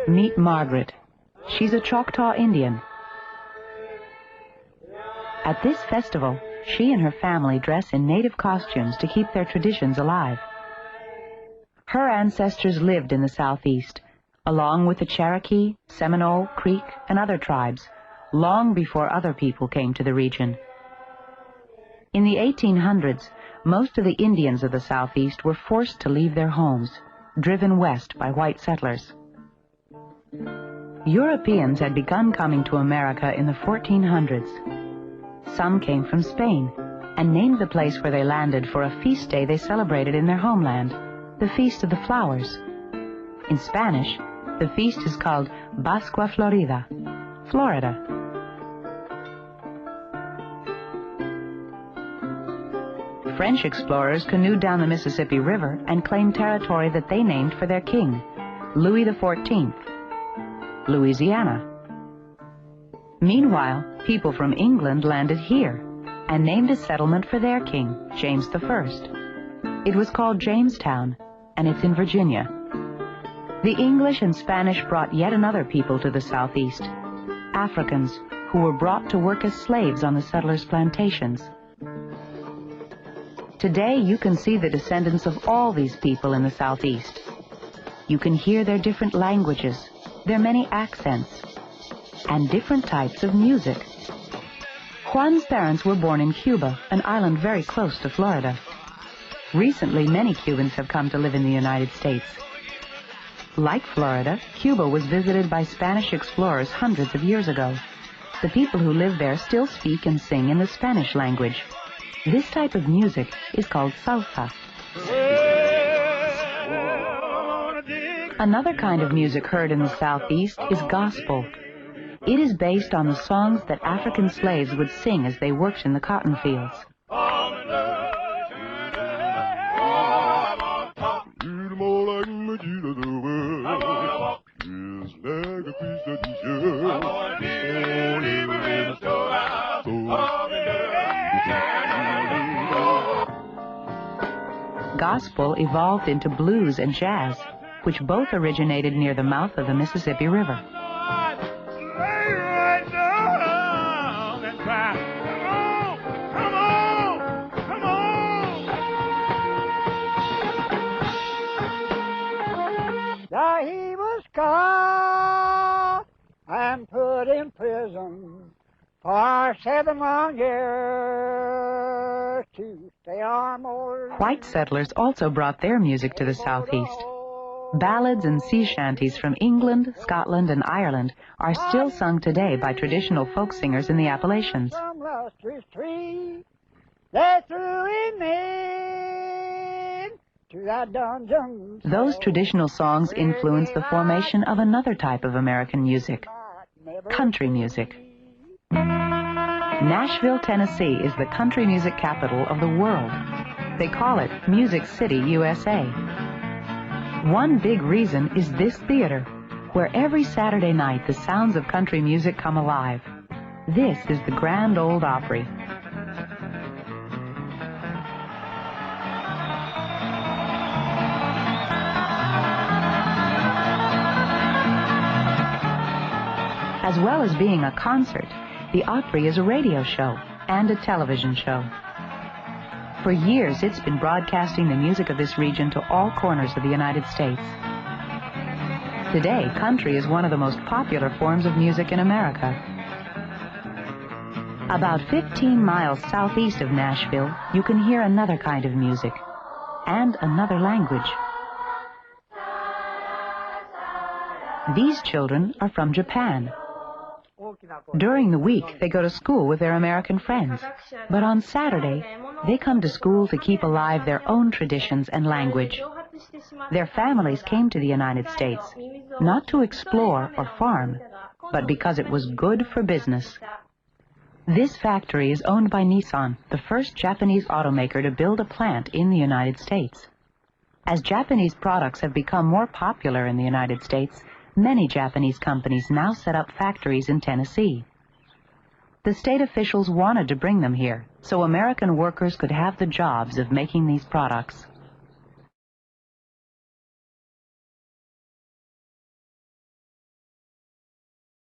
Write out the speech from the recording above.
Meet Margaret. She's a Choctaw Indian. At this festival, she and her family dress in native costumes to keep their traditions alive. Her ancestors lived in the Southeast, along with the Cherokee, Seminole, Creek, and other tribes, long before other people came to the region. In the 1800s, most of the Indians of the Southeast were forced to leave their homes, driven west by white settlers. Europeans had begun coming to America in the 1400s. Some came from Spain and named the place where they landed for a feast day they celebrated in their homeland, the Feast of the Flowers. In Spanish, the feast is called Pascua Florida, Florida. French explorers canoed down the Mississippi River and claimed territory that they named for their king, Louis XIV, Louisiana. Meanwhile, people from England landed here and named a settlement for their king, James I. It was called Jamestown, and it's in Virginia. The English and Spanish brought yet another people to the Southeast, Africans, who were brought to work as slaves on the settlers' plantations. Today, you can see the descendants of all these people in the Southeast. You can hear their different languages, their many accents, and different types of music. Juan's parents were born in Cuba, an island very close to Florida. Recently, many Cubans have come to live in the United States. Like Florida, Cuba was visited by Spanish explorers hundreds of years ago. The people who live there still speak and sing in the Spanish language. This type of music is called salsa. Another kind of music heard in the Southeast is gospel. It is based on the songs that African slaves would sing as they worked in the cotton fields. Gospel evolved into blues and jazz, which both originated near the mouth of the Mississippi River. He was caught and put in prison for 7 long years to stay armored. White settlers also brought their music to the Southeast. Ballads and sea shanties from England, Scotland, and Ireland are still sung today by traditional folk singers in the Appalachians. Some lustrous tree, they threw him in to that dungeon. Those traditional songs influence the formation of another type of American music, country music. Nashville, Tennessee is the country music capital of the world. They call it Music City, USA. One big reason is this theater, where every Saturday night the sounds of country music come alive. This is the Grand Ole Opry. As well as being a concert, the Opry is a radio show and a television show. For years, it's been broadcasting the music of this region to all corners of the United States. Today, country is one of the most popular forms of music in America. About 15 miles southeast of Nashville, you can hear another kind of music and another language. These children are from Japan. During the week, they go to school with their American friends, but on Saturday, they come to school to keep alive their own traditions and language. Their families came to the United States, not to explore or farm, but because it was good for business. This factory is owned by Nissan, the first Japanese automaker to build a plant in the United States. As Japanese products have become more popular in the United States, many Japanese companies now set up factories in Tennessee. The state officials wanted to bring them here, so American workers could have the jobs of making these products.